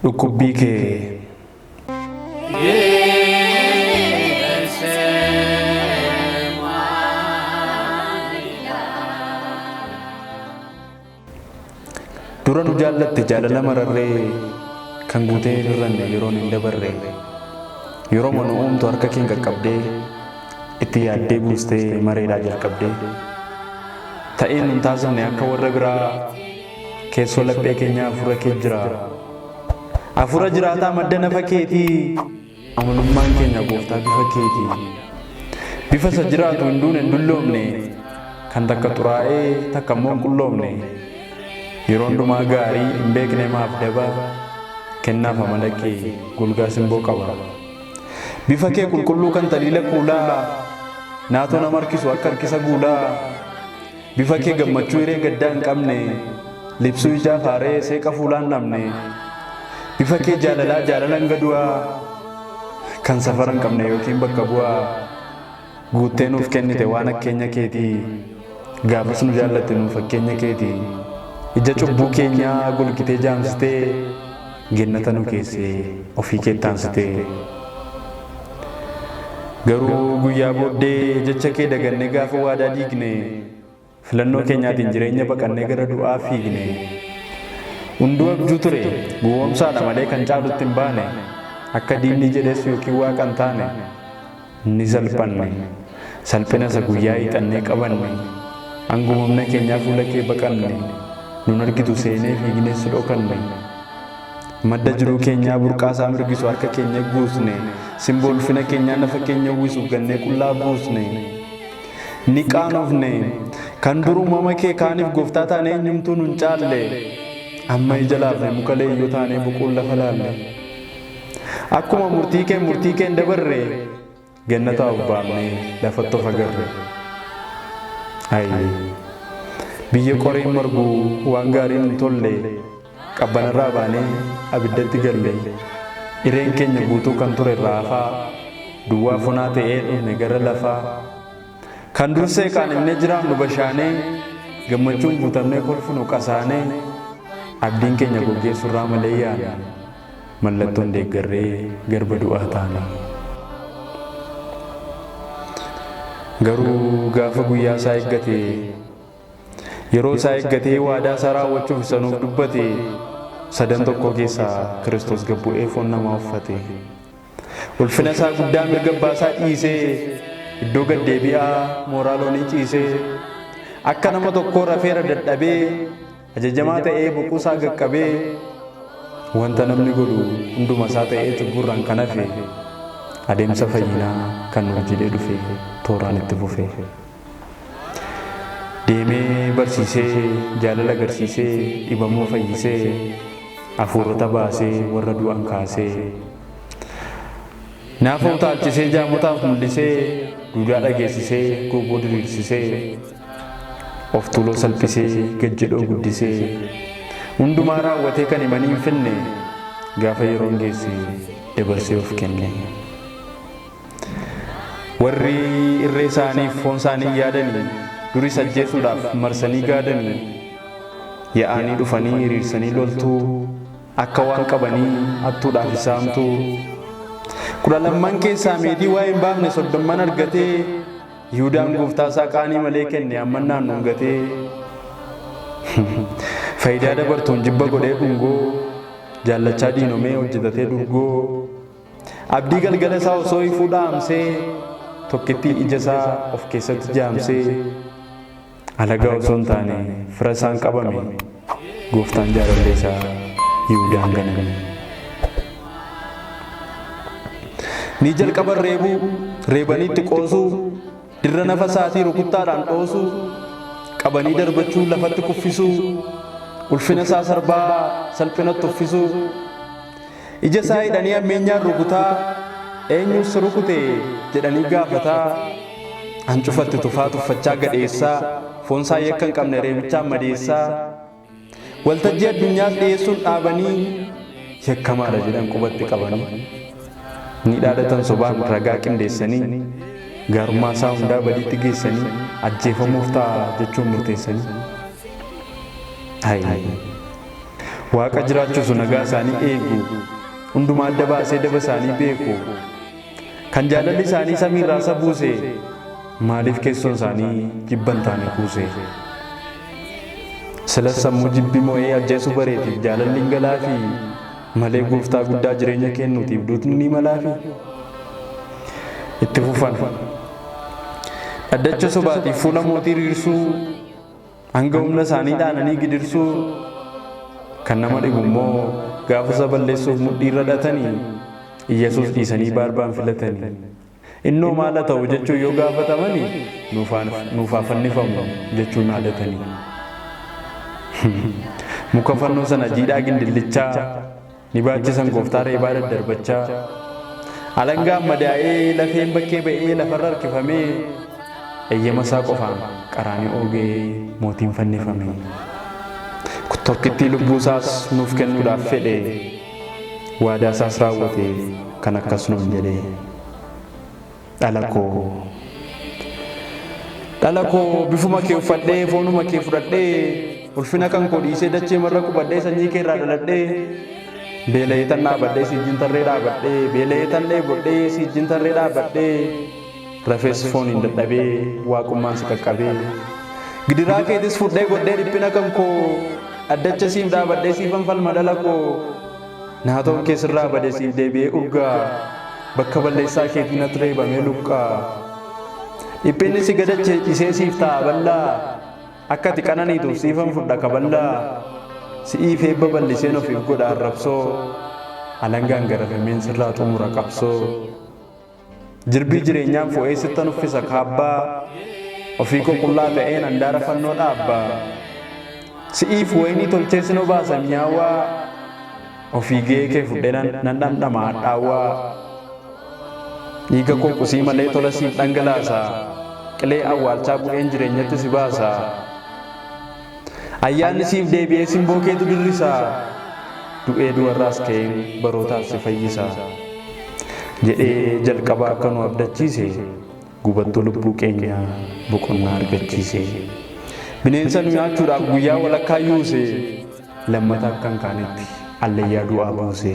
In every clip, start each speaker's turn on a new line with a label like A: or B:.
A: dhukkubbii kee dura nu jaallatte jaalala mararree kan guutee hirranne yeroon hin dabarre yeroo mana uumtu harka keen qaqqabdee itti yaaddee buustee mareedhaa jalqabdee ta'een nun taasifne akka warra biraa keessoo laphee keenya afura kee jira afura jiraataa madda nafa keetii amanummaan keenya gooftaa bifa keetii bifa isa jiraatu hin duune hin dulloomne kan takka xuraa'ee takka immoo hin qulloomne yeroo hundumaa gaarii hin beekne maaf daba kennaaf amala kee golgaa simboo qaba bifa kee qulqulluu kan taliila kuulaa naatoo nama harkisu akka harkisa guulaa bifa kee gammachuu hiree gaddaa hin qabne libsuu ijaa faaree seeqa fuulaan dhabne bifa kee jaalalaa jaalala hanga du'aa kan safara hin qabne yookiin bakka bu'aa guuttee nuuf kennite waan akkeenya keetii gaafas nu jaallatte nuuf fakkeenya keetii ija cubbuu keenyaa golgitee jaamsitee gennata nu keessee ofii kee taansitee garuu guyyaa booddee jecha kee dagannee gaafa waadaa diigne filannoo keenyaatiin jireenya baqannee gara du'aa fiigne hunduu abjuu ture gowwoomsaadha malee kan caalutti hin baane akka diinni jedhees yookiin waaqa hin taane ni salphanne salphina isa guyyaa hiixannee qabanne hangumamna keenyaa fuula kee baqanne nun argitu seenee fiignees dhokanne madda jiruu keenyaa burqaasaa mirgisu harka keenya guusne simboo ulfina keenyaa nafa keenya uwwisuuf gannee qullaa buusne ni qaanofne kan dur uumama kee kaaniif gooftaa taanee eenyumtuu nun caalle amma ija laafne muka leeyyoo taanee buquun lafa laalle akkuma murtii kee hin dabarre gannataa of baafne lafatti of agarre biyya qoreen margu waan gaariin hin tolle qabbanarraa baanee abiddatti galle ireen keenya guutuu kan ture irraa hafaa duwwaa fonaa ta'ee dhufne gara lafaa kan dursee qaanifnee jiraannu bashaanee gammachuun guutamnee kolfinu qasaanee abdiin keenya goggeessurraa malee yaane mallattoon deeggarree garba du'aa taane garuu gaafa guyyaa isaa eeggate yeroo isaa eeggatee waadaa isaa raawwachuuf sanuuf dubbate sadan tokko keessaa Kiristoos gabbu'ee foon namaa uffate ulfina isaa guddaa mirga baasaa dhiisee iddoo gad deebi'aa mooraa loonii ciisee akka nama tokkoo rafeera dadhabee ajajamaa ta'ee boquusaa gaqqabee wanta namni godhu hunduma isaa ta'ee cubburraan kan hafe adeemsa fayyinaa kan nuuf jedhee dhufe tooraan itti fufe deemee barsiisee jaalala agarsiisee dhibamuu fayyisee hafuurota baasee warra du'an kaasee naafa utaalchisee jaamotaaf mul'isee duudaa dhageessisee gooboo diriirsisee of tuuloo salphisee gajjedhoo guddisee hundumaa raawwatee kan himanii hin finne gaafa yeroon geesse dabarsee of kenne warri irree isaaniif foon isaanii yaadanii duris ajjeesuudhaaf marsanii gaadanii yaa'anii dhufanii hiriirsanii loltuu akka waan qabanii hattuudhaaf isaamtuu 12 keessaa meetii waa hin baafne 30 argatee Yihuudaan gooftaa isaa qaanii malee kenne amma naannoon gatee faayidaa dabartuun jibba godhee dhungoo jaallachaa diinomee hojjetatee durgoo abdii galgala isaa osoo ifuu dhaamsee tokkittii ija isaa of keessatti jaamsee alagaa osoo hin taane fira isaan qabame gooftaan jaalallee isaa Yihuudaan ganame ni jalqaban reebaniitti qoosuu dirra nafa isaatii rukuttaadhaan dhoosuu qabanii darbachuu lafatti kuffisuu ulfina isaa sarbaa salphinatti uffisuu ija isaa hidhanii ammeenyaan rukutaa eenyus rukute jedhanii gaafataa hancufatti tufaa tuffachaa gadheessaa foon isaa yakka hin qabne reebichaan madeessaa waltajjii addunyaaf dhiyeessuun dhaabanii yakkamaadha jedhan qubatti qabanii ni dhaadatan sobaan ragaa qindeessanii gaarummaa isaa hundaa badiitti geessanii ajjeefamuuf ta'a jechuun murteessanii Waaqa jiraachisu nagaa isaanii eegu hundumaa adda baasee daba isaanii beeku kan jaalalli isaanii samiirraa isa buuse maaliif keessoon isaanii jibban taane kuuse. Silas sammuu jibbi mo'ee ajjeesuu bareetiif jaalalli hin galaafi malee gooftaa guddaa jireenya kennuutiif duutni ni malaafi. Itti fufan dhaddacha sobaatiif fuula mootii riirsuu hanga humna isaanii dhaananii gidirsuu kan nama dhibu immoo gaafa isa balleessuuf mudhii irra dhatanii Iyyesuus dhiisanii barbaan filatanii innoo maal ta'u jechuun yoo gaafatamanii nuufaa fannifamu jechuun haalatanii. Muka fannoo sana jiidhaa gindillichaa ni baachisan gooftaa reebaa daddarbachaa alangaan madaa'ee lafeen bakkee ba'ee lafarra harkifamee eeyyama isaa qofaan qaraanii oogee mootiin fannifame. Tokkittii lubbuu isaas nuuf kennuudhaaf fedhe waadaa isaas raawwate kan akkas nuun jedhe. Dhala koo bifuma kee uffadhee foonuma kee fudhadhee ulfina kan koo dhiisee dachee marra qubadhee sanyii kee irraa dhaladhee beela'ee tan dhaabadhee siijjin tarree dhaabadhee beela'ee tan dheebodhee siijjin tarree dhaabadhee rafees fooniin dadhabee waaqummaan si qaqqabee gidiraa keetis fudhee godhee dhiphina kan koo addacha siif dhaabadhee siifan falma dhala koo naa ta'u keessirraa badee siif deebi'ee urgaa bakka balleessaa keetiin ati reebamee luqqaa dhiphinni si gadachee cisee siif ta'a bal'aa akka ati qananiituuf siifan fudha kaballaa si'iif eebba bal'iseen ofiif godha arrabsoo alangaan garafameen sirraa xumura qabsoo jirbii jireenyaan fo'ee sittan uffisa kaabbaa ofii qulqullaa ta'een handaara fannoo dhaabbaa si'iif waynii tolchee sinoo baasa mi'aawaa ofii ga'ee kee fudhee nan dhamdhamaa dhaawaa dhiiga koo qusii malee tola siif dhangalaasa qilee awwaalchaa bu'een jireenyatti si baasa ayyaanni siif deebi'ee simboo keetu dirrisaa du'ee du'arraas ka'een barootaaf si fayyisa jedhee jalqabaa akka nu abdachiise gubattuu lubbuu keenya boqonnaa argachiise. Bineensa nu nyaachuudhaaf guyyaa walakkaa yuuse lammata akkan kaanetti allayyaa du'aa buuse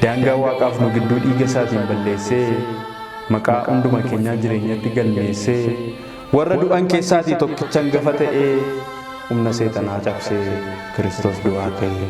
A: daangaa waaqaaf nu gidduu dhiiga isaatiin balleessee maqaa hunduma keenyaa jireenyatti galmeessee warra du'an keessaatii tokkicha hangafa ta'ee humna seexanaa cabsee Kiristoos du'aa ka'e.